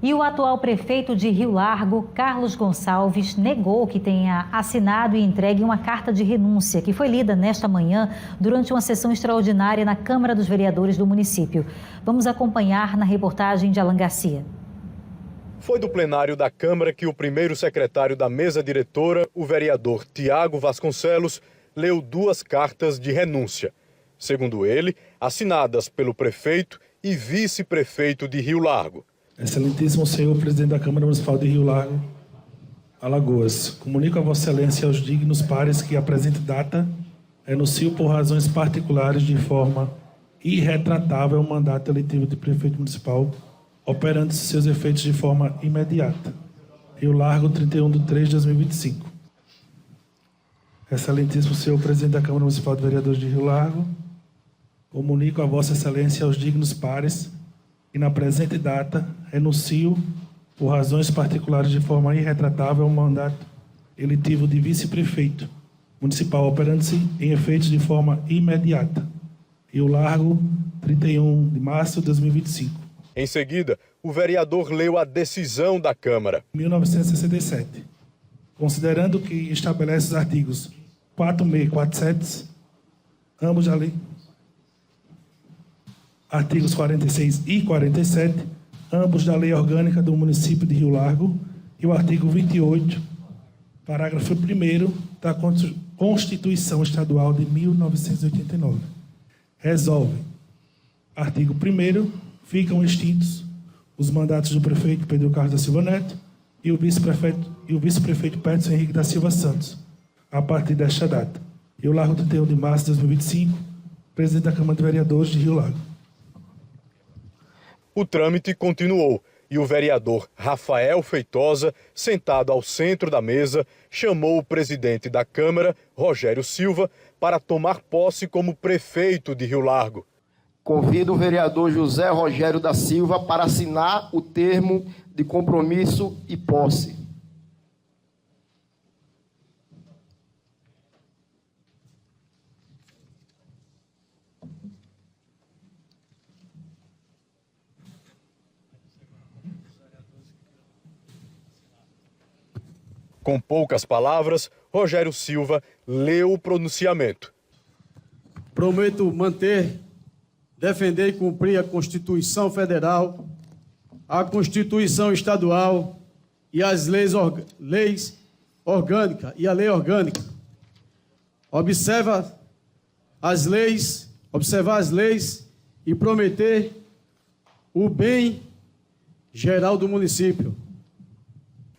E o atual prefeito de Rio Largo, Carlos Gonçalves, negou que tenha assinado e entregue uma carta de renúncia, que foi lida nesta manhã durante uma sessão extraordinária na Câmara dos Vereadores do município. Vamos acompanhar na reportagem de Alan Garcia. Foi do plenário da Câmara que o primeiro secretário da mesa diretora, o vereador Tiago Vasconcelos, leu 2 cartas de renúncia. Segundo ele, assinadas pelo prefeito e vice-prefeito de Rio Largo. Excelentíssimo senhor presidente da Câmara Municipal de Rio Largo, Alagoas, comunico a Vossa Excelência e aos dignos pares que a presente data renuncio por razões particulares de forma irretratável ao mandato eletivo de prefeito municipal, operando seus efeitos de forma imediata. Rio Largo, 31/3/2025. Excelentíssimo senhor presidente da Câmara Municipal de Vereadores de Rio Largo, comunico a Vossa Excelência e aos dignos pares e na presente data renuncio por razões particulares de forma irretratável ao mandato eletivo de vice-prefeito municipal, operando-se em efeitos de forma imediata. Rio Largo, 31 de março de 2025. Em seguida, o vereador leu a decisão da Câmara. 1967. Considerando que estabelece os artigos 46 e 47, ambos da lei, artigos 46 e 47, ambos da Lei Orgânica do Município de Rio Largo, e o artigo 28, parágrafo 1º da Constituição Estadual de 1989. Resolve. Artigo 1º, ficam extintos os mandatos do prefeito Pedro Carlos da Silva Neto e o vice-prefeito Peterson Henrique da Silva Santos, a partir desta data. Rio Largo, 31 de março de 2025, presidente da Câmara de Vereadores de Rio Largo. O trâmite continuou e o vereador Rafael Feitosa, sentado ao centro da mesa, chamou o presidente da Câmara, Rogério Silva, para tomar posse como prefeito de Rio Largo. Convido o vereador José Rogério da Silva para assinar o termo de compromisso e posse. Com poucas palavras, Rogério Silva leu o pronunciamento. Prometo manter, defender e cumprir a Constituição Federal, a Constituição Estadual e as leis orgânicas e a lei orgânica. Observar as leis e prometer o bem geral do município.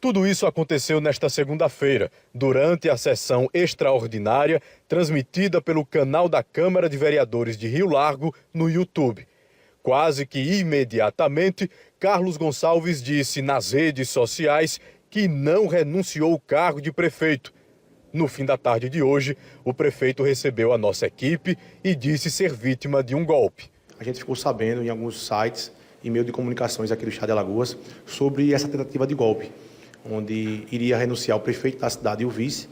Tudo isso aconteceu nesta segunda-feira, durante a sessão extraordinária transmitida pelo canal da Câmara de Vereadores de Rio Largo no YouTube. Quase que imediatamente, Carlos Gonçalves disse nas redes sociais que não renunciou ao cargo de prefeito. No fim da tarde de hoje, o prefeito recebeu a nossa equipe e disse ser vítima de um golpe. A gente ficou sabendo em alguns sites e meios de comunicações aqui do estado de Alagoas sobre essa tentativa de golpe, onde iria renunciar o prefeito da cidade e o vice,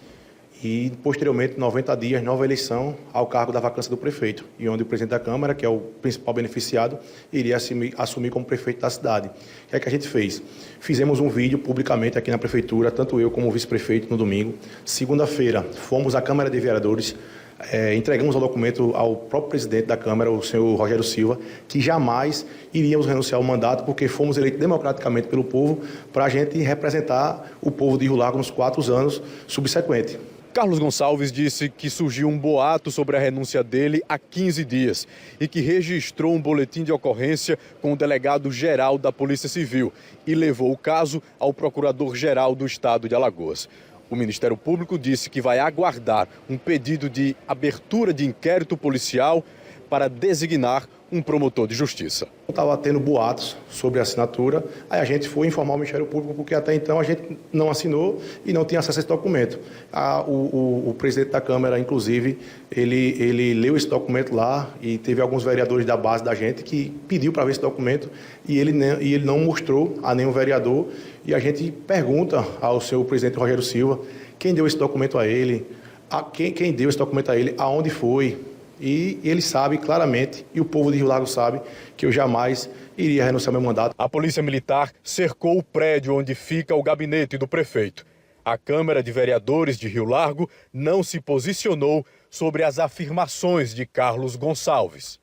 e posteriormente, 90 dias, nova eleição ao cargo da vacância do prefeito, e onde o presidente da Câmara, que é o principal beneficiado, iria assumir como prefeito da cidade. O que é que a gente fez? Fizemos um vídeo publicamente aqui na prefeitura, tanto eu como o vice-prefeito, no domingo. Segunda-feira, fomos à Câmara de Vereadores, entregamos o documento ao próprio presidente da Câmara, o senhor Rogério Silva, que jamais iríamos renunciar ao mandato, porque fomos eleitos democraticamente pelo povo para a gente representar o povo de Rio Largo nos 4 anos subsequentes. Carlos Gonçalves disse que surgiu um boato sobre a renúncia dele há 15 dias e que registrou um boletim de ocorrência com o delegado-geral da Polícia Civil e levou o caso ao procurador-geral do estado de Alagoas. O Ministério Público disse que vai aguardar um pedido de abertura de inquérito policial para designar um promotor de justiça. Estava tendo boatos sobre a assinatura, aí a gente foi informar o Ministério Público, porque até então a gente não assinou e não tinha acesso a esse documento. O presidente da Câmara, inclusive, ele leu esse documento lá e teve alguns vereadores da base da gente que pediu para ver esse documento e ele não mostrou a nenhum vereador. E a gente pergunta ao seu presidente Rogério Silva quem deu esse documento a ele, quem deu esse documento a ele, aonde foi. E ele sabe claramente, e o povo de Rio Largo sabe, que eu jamais iria renunciar ao meu mandato. A Polícia Militar cercou o prédio onde fica o gabinete do prefeito. A Câmara de Vereadores de Rio Largo não se posicionou sobre as afirmações de Carlos Gonçalves.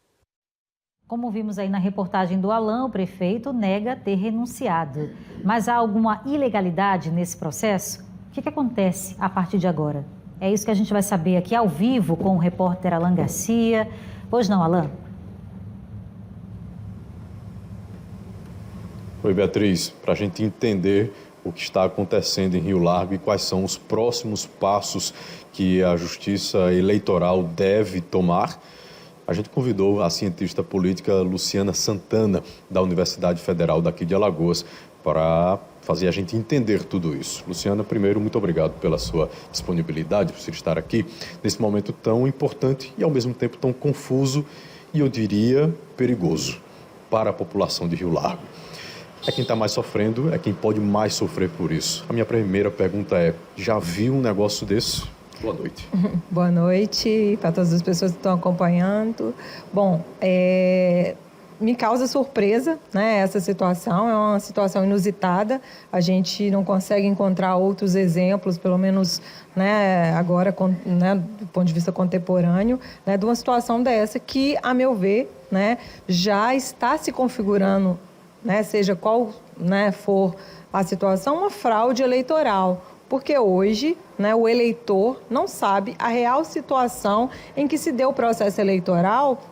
Como vimos aí na reportagem do Alain, o prefeito nega ter renunciado. Mas há alguma ilegalidade nesse processo? O que acontece a partir de agora? É isso que a gente vai saber aqui ao vivo com o repórter Alain Garcia. Pois não, Alain? Oi, Beatriz. Para a gente entender o que está acontecendo em Rio Largo e quais são os próximos passos que a Justiça Eleitoral deve tomar, a gente convidou a cientista política Luciana Santana, da Universidade Federal daqui de Alagoas, para fazer a gente entender tudo isso. Luciana, primeiro, muito obrigado pela sua disponibilidade, por você estar aqui nesse momento tão importante e, ao mesmo tempo, tão confuso e, eu diria, perigoso para a população de Rio Largo. É quem está mais sofrendo, é quem pode mais sofrer por isso. A minha primeira pergunta é, já viu um negócio desse? Boa noite. Boa noite para todas as pessoas que estão acompanhando. Bom, me causa surpresa, né, essa situação, é uma situação inusitada, a gente não consegue encontrar outros exemplos, pelo menos, né, agora, né, do ponto de vista contemporâneo, né, de uma situação dessa que, a meu ver, né, já está se configurando, né, seja qual, né, for a situação, uma fraude eleitoral, porque hoje, né, o eleitor não sabe a real situação em que se deu o processo eleitoral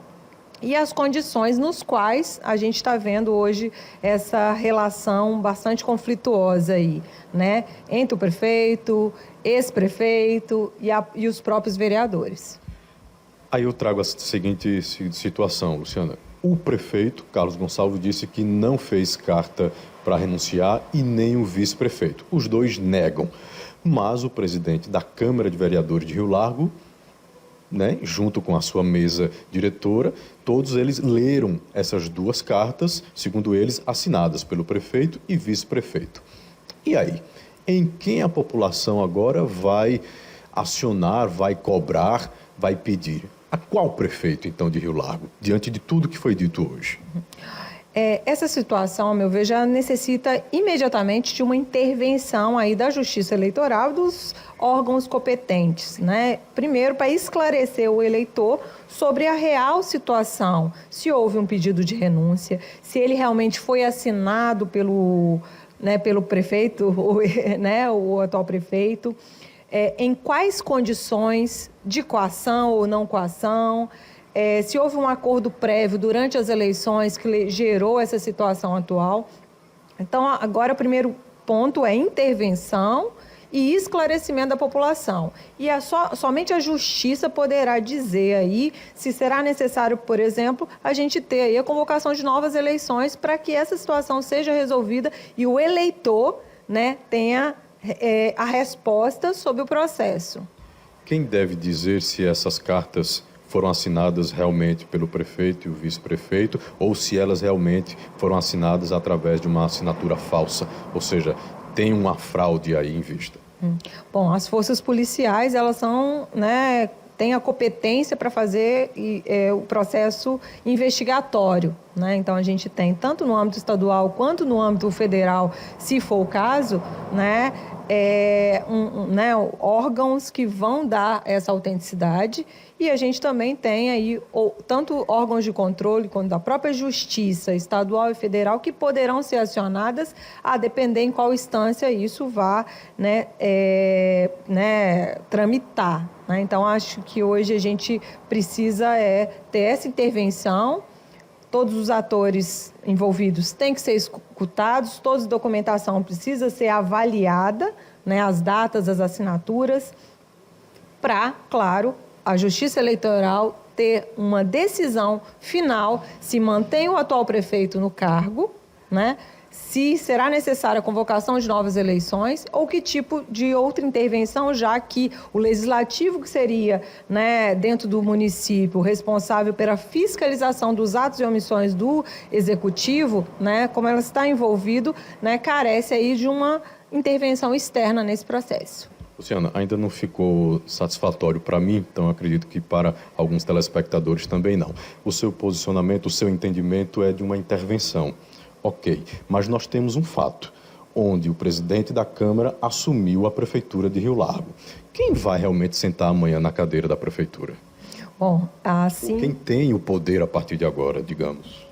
e as condições nos quais a gente está vendo hoje essa relação bastante conflituosa aí, né, entre o prefeito, ex-prefeito e os próprios vereadores. Aí eu trago a seguinte situação, Luciana. O prefeito, Carlos Gonçalves, disse que não fez carta para renunciar e nem o vice-prefeito. Os dois negam. Mas o presidente da Câmara de Vereadores de Rio Largo, né, junto com a sua mesa diretora, todos eles leram essas duas cartas, segundo eles, assinadas pelo prefeito e vice-prefeito. E aí, em quem a população agora vai acionar, vai cobrar, vai pedir? A qual prefeito, então, de Rio Largo, diante de tudo que foi dito hoje? Essa situação, a meu ver, já necessita imediatamente de uma intervenção aí da Justiça Eleitoral, dos órgãos competentes, né? Primeiro, para esclarecer o eleitor sobre a real situação, se houve um pedido de renúncia, se ele realmente foi assinado pelo prefeito, né, o atual prefeito, em quais condições de coação ou não coação, se houve um acordo prévio durante as eleições que gerou essa situação atual. Então, agora o primeiro ponto é intervenção e esclarecimento da população. E somente a Justiça poderá dizer aí se será necessário, por exemplo, a gente ter aí a convocação de novas eleições para que essa situação seja resolvida e o eleitor, né, tenha a resposta sobre o processo. Quem deve dizer se essas cartas foram assinadas realmente pelo prefeito e o vice-prefeito, ou se elas realmente foram assinadas através de uma assinatura falsa, ou seja, tem uma fraude aí em vista? Bom, as forças policiais, elas são, né, têm a competência para fazer o processo investigatório, né? Então, a gente tem, tanto no âmbito estadual quanto no âmbito federal, se for o caso, né, órgãos que vão dar essa autenticidade. E a gente também tem aí tanto órgãos de controle quanto da própria Justiça estadual e federal que poderão ser acionadas a depender em qual instância isso vá, tramitar, né? Então, acho que hoje a gente precisa ter essa intervenção. Todos os atores envolvidos têm que ser escutados, toda a documentação precisa ser avaliada, né, as datas, as assinaturas, para, claro, a Justiça Eleitoral ter uma decisão final se mantém o atual prefeito no cargo, né, se será necessária a convocação de novas eleições ou que tipo de outra intervenção, já que o legislativo, que seria, né, dentro do município responsável pela fiscalização dos atos e omissões do executivo, né, como ela está envolvido, né, carece aí de uma intervenção externa nesse processo. Luciana, ainda não ficou satisfatório para mim, então acredito que para alguns telespectadores também não. O seu posicionamento, o seu entendimento é de uma intervenção. Ok, mas nós temos um fato, onde o presidente da Câmara assumiu a Prefeitura de Rio Largo. Quem vai realmente sentar amanhã na cadeira da Prefeitura? Bom, assim... Quem tem o poder a partir de agora, digamos?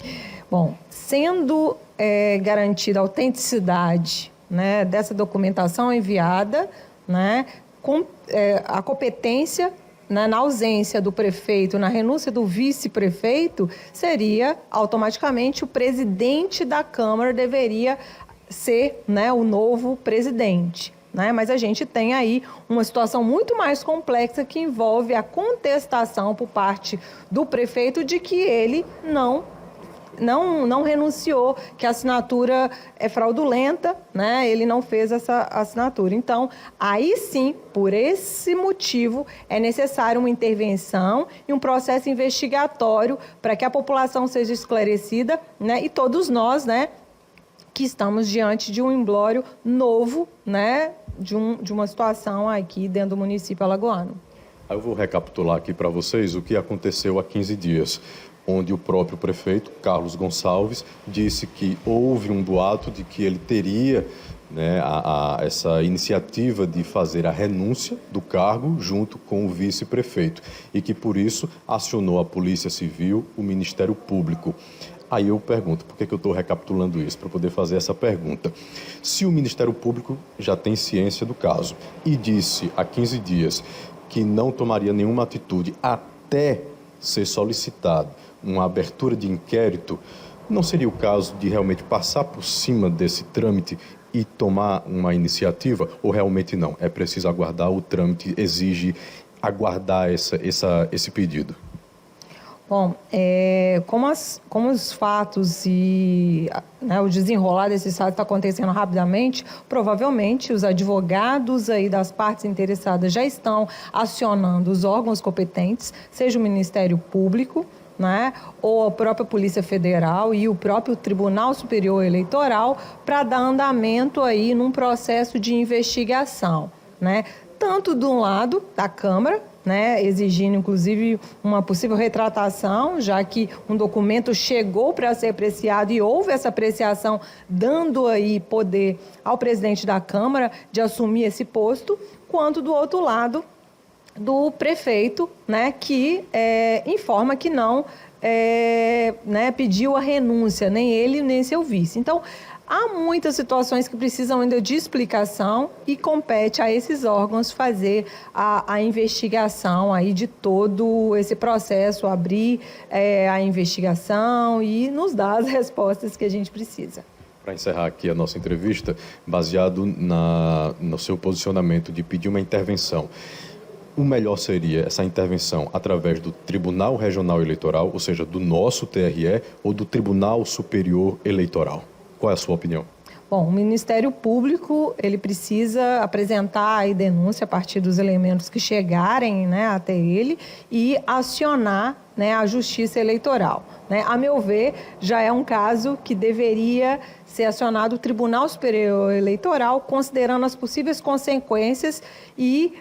Bom, sendo garantida a autenticidade, né, dessa documentação enviada, né, a competência, né, na ausência do prefeito, na renúncia do vice-prefeito, seria automaticamente o presidente da Câmara deveria ser, né, o novo presidente. Né? Mas a gente tem aí uma situação muito mais complexa que envolve a contestação por parte do prefeito de que ele não renunciou, que a assinatura é fraudulenta, né? Ele não fez essa assinatura. Então, aí sim, por esse motivo, é necessário uma intervenção e um processo investigatório para que a população seja esclarecida, né? E todos nós, né, que estamos diante de um imbróglio novo, né, de uma situação aqui dentro do município alagoano. Eu vou recapitular aqui para vocês o que aconteceu há 15 dias. Onde o próprio prefeito, Carlos Gonçalves, disse que houve um boato de que ele teria, né, essa iniciativa de fazer a renúncia do cargo junto com o vice-prefeito e que, por isso, acionou a Polícia Civil, o Ministério Público. Aí eu pergunto, por que eu estou recapitulando isso? Para poder fazer essa pergunta. Se o Ministério Público já tem ciência do caso e disse há 15 dias que não tomaria nenhuma atitude até ser solicitado uma abertura de inquérito, não seria o caso de realmente passar por cima desse trâmite e tomar uma iniciativa? Ou realmente não? É preciso aguardar, o trâmite exige aguardar esse pedido? Bom, como os fatos e, né, o desenrolar desses fatos está acontecendo rapidamente, provavelmente os advogados aí das partes interessadas já estão acionando os órgãos competentes, seja o Ministério Público, né, ou a própria Polícia Federal e o próprio Tribunal Superior Eleitoral para dar andamento aí num processo de investigação, né, tanto de um lado da Câmara, né, exigindo inclusive uma possível retratação, já que um documento chegou para ser apreciado e houve essa apreciação, dando aí poder ao presidente da Câmara de assumir esse posto, quanto do outro lado do prefeito, né, que informa que não né, pediu a renúncia, nem ele nem seu vice. Então, há muitas situações que precisam ainda de explicação e compete a esses órgãos fazer a investigação aí de todo esse processo, abrir a investigação e nos dar as respostas que a gente precisa. Para encerrar aqui a nossa entrevista, baseado no seu posicionamento de pedir uma intervenção, o melhor seria essa intervenção através do Tribunal Regional Eleitoral, ou seja, do nosso TRE, ou do Tribunal Superior Eleitoral? Qual é a sua opinião? Bom, o Ministério Público, ele precisa apresentar a denúncia a partir dos elementos que chegarem, né, até ele e acionar, né, a Justiça Eleitoral. Né? A meu ver, já é um caso que deveria ser acionado o Tribunal Superior Eleitoral, considerando as possíveis consequências e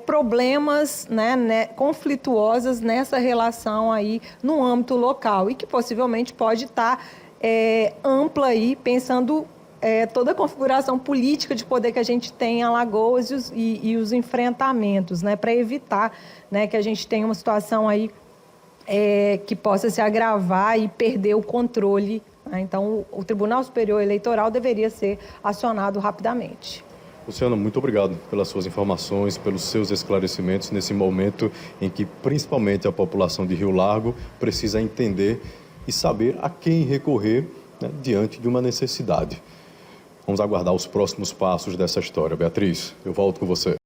problemas, né, conflituosas nessa relação aí no âmbito local e que possivelmente pode estar ampla aí, pensando toda a configuração política de poder que a gente tem em Alagoas e os enfrentamentos, né, para evitar, né, que a gente tenha uma situação aí que possa se agravar e perder o controle. Né? Então, o Tribunal Superior Eleitoral deveria ser acionado rapidamente. Luciana, muito obrigado pelas suas informações, pelos seus esclarecimentos nesse momento em que principalmente a população de Rio Largo precisa entender e saber a quem recorrer, né, diante de uma necessidade. Vamos aguardar os próximos passos dessa história. Beatriz, eu volto com você.